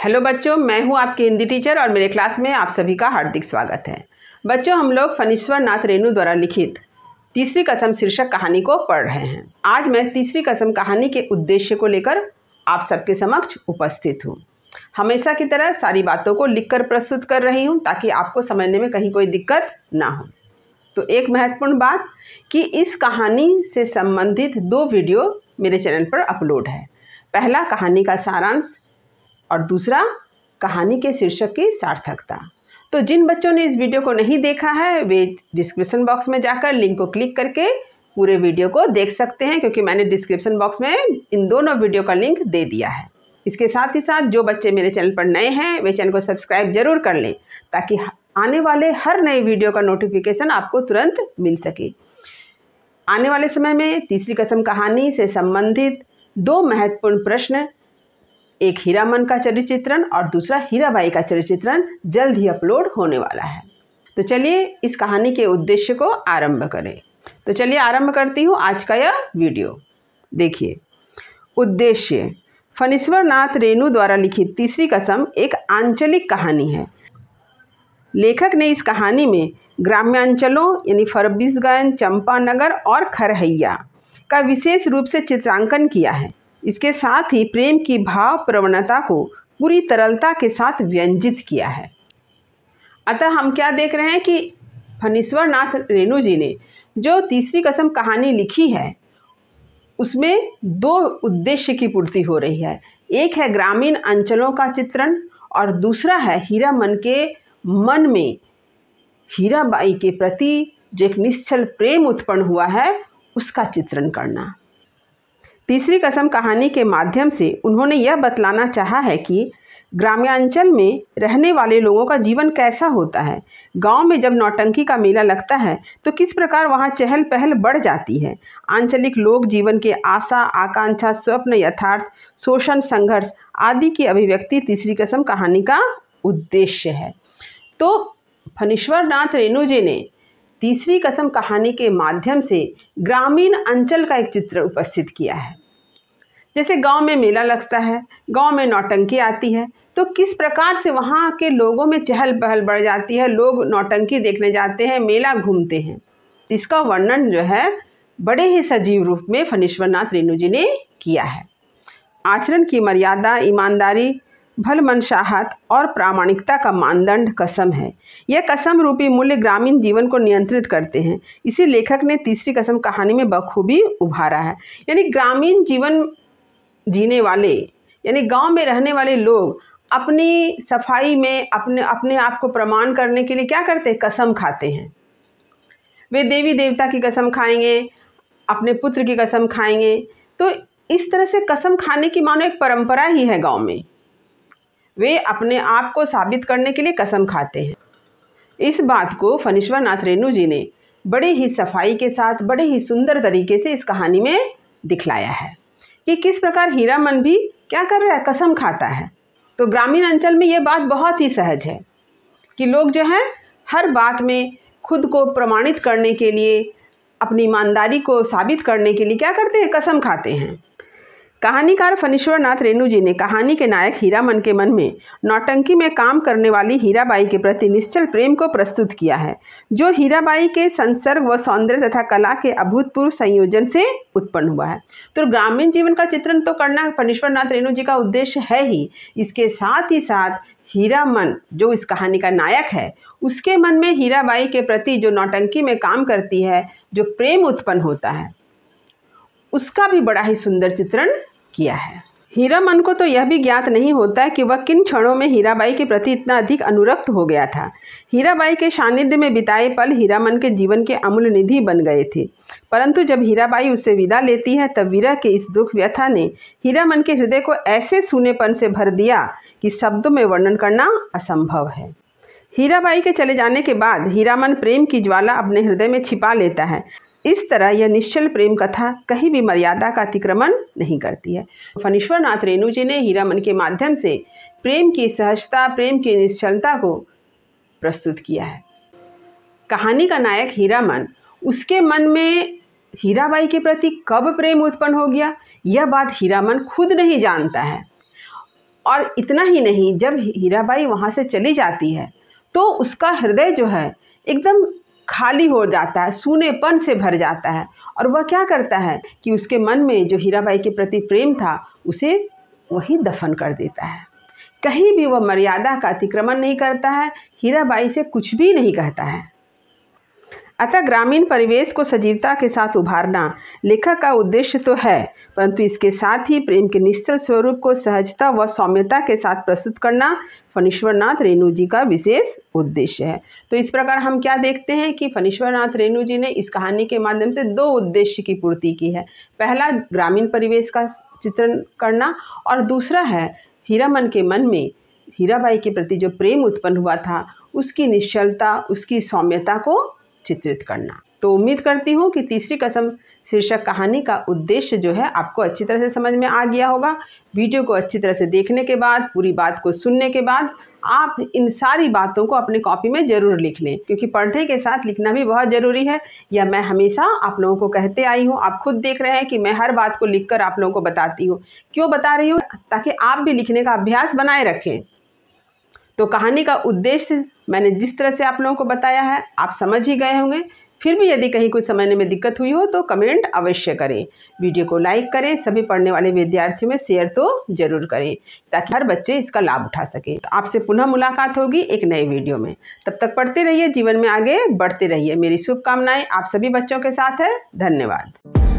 Hello बच्चों, मैं हूं आपकी हिंदी टीचर और मेरे क्लास में आप सभी का हार्दिक स्वागत है। बच्चों, हम लोग फणीश्वर नाथ रेणु द्वारा लिखित तीसरी कसम शीर्षक कहानी को पढ़ रहे हैं। आज मैं तीसरी कसम कहानी के उद्देश्य को लेकर आप सबके समक्ष उपस्थित हूँ। हमेशा की तरह सारी बातों को लिखकर प्रस्तुत कर रही हूँ ताकि आपको समझने में कहीं कोई दिक्कत ना हो। तो एक महत्वपूर्ण बात कि इस कहानी से संबंधित 2 वीडियो मेरे चैनल पर अपलोड है। पहला कहानी का सारांश और दूसरा कहानी के शीर्षक की सार्थकता। तो जिन बच्चों ने इस वीडियो को नहीं देखा है वे डिस्क्रिप्शन बॉक्स में जाकर लिंक को क्लिक करके पूरे वीडियो को देख सकते हैं, क्योंकि मैंने डिस्क्रिप्शन बॉक्स में इन दोनों वीडियो का लिंक दे दिया है। इसके साथ ही साथ जो बच्चे मेरे चैनल पर नए हैं वे चैनल को सब्सक्राइब जरूर कर लें ताकि आने वाले हर नए वीडियो का नोटिफिकेशन आपको तुरंत मिल सके। आने वाले समय में तीसरी कसम कहानी से संबंधित 2 महत्वपूर्ण प्रश्न, एक हीरामन का चरित्र चित्रण और दूसरा हीराबाई का चरित्र चित्रण जल्द ही अपलोड होने वाला है। तो चलिए इस कहानी के उद्देश्य को आरंभ करें। तो चलिए आरंभ करती हूँ आज का यह वीडियो। देखिए, उद्देश्य फणीश्वर नाथ रेणु द्वारा लिखित तीसरी कसम एक आंचलिक कहानी है। लेखक ने इस कहानी में ग्राम्यांचलों यानी फरबिसगंज, चंपानगर और खरहैया का विशेष रूप से चित्रांकन किया है। इसके साथ ही प्रेम की भाव प्रवणता को पूरी तरलता के साथ व्यंजित किया है। अतः हम क्या देख रहे हैं कि फणीश्वर नाथ रेणु जी ने जो तीसरी कसम कहानी लिखी है उसमें 2 उद्देश्य की पूर्ति हो रही है। एक है ग्रामीण अंचलों का चित्रण और दूसरा है हीरामन के मन में हीराबाई के प्रति जो एक निश्चल प्रेम उत्पन्न हुआ है उसका चित्रण करना। तीसरी कसम कहानी के माध्यम से उन्होंने यह बतलाना चाहा है कि ग्राम्यांचल में रहने वाले लोगों का जीवन कैसा होता है। गांव में जब नौटंकी का मेला लगता है तो किस प्रकार वहां चहल पहल बढ़ जाती है। आंचलिक लोक जीवन के आशा, आकांक्षा, स्वप्न, यथार्थ, शोषण, संघर्ष आदि की अभिव्यक्ति तीसरी कसम कहानी का उद्देश्य है। तो फणीश्वर नाथ रेणु जी ने तीसरी कसम कहानी के माध्यम से ग्रामीण अंचल का एक चित्र उपस्थित किया है। जैसे गांव में मेला लगता है, गांव में नौटंकी आती है, तो किस प्रकार से वहां के लोगों में चहल पहल बढ़ जाती है, लोग नौटंकी देखने जाते हैं, मेला घूमते हैं। इसका वर्णन जो है बड़े ही सजीव रूप में फणीश्वर नाथ रेणु जी ने किया है। आचरण की मर्यादा, ईमानदारी, भलमनशाहत और प्रामाणिकता का मानदंड कसम है। यह कसम रूपी मूल्य ग्रामीण जीवन को नियंत्रित करते हैं। इसी लेखक ने तीसरी कसम कहानी में बखूबी उभारा है। यानी ग्रामीण जीवन जीने वाले यानी गांव में रहने वाले लोग अपनी सफाई में अपने आप को प्रमाण करने के लिए क्या करते हैं? कसम खाते हैं। वे देवी देवता की कसम खाएंगे, अपने पुत्र की कसम खाएंगे। तो इस तरह से कसम खाने की मानो एक परंपरा ही है गांव में। वे अपने आप को साबित करने के लिए कसम खाते हैं। इस बात को फणीश्वर नाथ रेणु जी ने बड़े ही सफाई के साथ, बड़े ही सुंदर तरीके से इस कहानी में दिखलाया है कि किस प्रकार हीरामन भी क्या कर रहा है? कसम खाता है। तो ग्रामीण अंचल में ये बात बहुत ही सहज है कि लोग जो है हर बात में खुद को प्रमाणित करने के लिए, अपनी ईमानदारी को साबित करने के लिए क्या करते हैं? कसम खाते हैं। कहानीकार फणीश्वर नाथ रेणु जी ने कहानी के नायक हीरामन के मन में नौटंकी में काम करने वाली हीराबाई के प्रति निश्चल प्रेम को प्रस्तुत किया है, जो हीराबाई के संसर्ग व सौंदर्य तथा कला के अभूतपूर्व संयोजन से उत्पन्न हुआ है। तो ग्रामीण जीवन का चित्रण तो करना फणीश्वर नाथ रेणु जी का उद्देश्य है ही। इसके साथ ही साथ हीरामन जो इस कहानी का नायक है उसके मन में हीराबाई के प्रति जो नौटंकी में काम करती है, जो प्रेम उत्पन्न होता है, उसका भी बड़ा ही सुंदर चित्रण किया है। हीरामन को तो यह भी ज्ञात नहीं होता है कि वह किन क्षणों में हीराबाई के प्रति इतना अधिक अनुरक्त हो गया था। हीराबाई के सानिध्य में बिताए पल हीरामन के जीवन के अमूल्य निधि बन गए थे। परंतु जब हीराबाई उससे विदा लेती है तब विरह के इस दुख व्यथा ने हीरामन के हृदय को ऐसे सूनेपन से भर दिया कि शब्दों में वर्णन करना असंभव है। हीराबाई के चले जाने के बाद हीरामन प्रेम की ज्वाला अपने हृदय में छिपा लेता है। इस तरह यह निश्चल प्रेम कथा कहीं भी मर्यादा का अतिक्रमण नहीं करती है। फणीश्वर नाथ रेणु जी ने हीरामन के माध्यम से प्रेम की सहजता, प्रेम की निश्चलता को प्रस्तुत किया है। कहानी का नायक हीरामन, उसके मन में हीराबाई के प्रति कब प्रेम उत्पन्न हो गया, यह बात हीरामन खुद नहीं जानता है। और इतना ही नहीं, जब हीराबाई वहाँ से चली जाती है तो उसका हृदय जो है एकदम खाली हो जाता है, सूनेपन से भर जाता है। और वह क्या करता है कि उसके मन में जो हीराबाई के प्रति प्रेम था उसे वही दफन कर देता है। कहीं भी वह मर्यादा का अतिक्रमण नहीं करता है, हीराबाई से कुछ भी नहीं कहता है। अतः ग्रामीण परिवेश को सजीवता के साथ उभारना लेखक का उद्देश्य तो है, परंतु इसके साथ ही प्रेम के निश्चल स्वरूप को सहजता व सौम्यता के साथ प्रस्तुत करना फणीश्वर नाथ रेणु जी का विशेष उद्देश्य है। तो इस प्रकार हम क्या देखते हैं कि फणीश्वर नाथ रेणु जी ने इस कहानी के माध्यम से दो उद्देश्य की पूर्ति की है। पहला ग्रामीण परिवेश का चित्रण करना, और दूसरा है हीरामन के मन में हीराबाई के प्रति जो प्रेम उत्पन्न हुआ था उसकी निश्चलता, उसकी सौम्यता को चित्रित करना। तो उम्मीद करती हूँ कि तीसरी कसम शीर्षक कहानी का उद्देश्य जो है आपको अच्छी तरह से समझ में आ गया होगा। वीडियो को अच्छी तरह से देखने के बाद, पूरी बात को सुनने के बाद आप इन सारी बातों को अपने कॉपी में ज़रूर लिख लें, क्योंकि पढ़ने के साथ लिखना भी बहुत ज़रूरी है। यह मैं हमेशा आप लोगों को कहते आई हूँ। आप खुद देख रहे हैं कि मैं हर बात को लिखकर आप लोगों को बताती हूँ। क्यों बता रही हूँ? ताकि आप भी लिखने का अभ्यास बनाए रखें। तो कहानी का उद्देश्य मैंने जिस तरह से आप लोगों को बताया है आप समझ ही गए होंगे। फिर भी यदि कहीं कुछ समझने में दिक्कत हुई हो तो कमेंट अवश्य करें। वीडियो को लाइक करें, सभी पढ़ने वाले विद्यार्थियों में शेयर तो जरूर करें ताकि हर बच्चे इसका लाभ उठा सके। तो आपसे पुनः मुलाकात होगी एक नए वीडियो में। तब तक पढ़ते रहिए, जीवन में आगे बढ़ते रहिए। मेरी शुभकामनाएं आप सभी बच्चों के साथ है। धन्यवाद।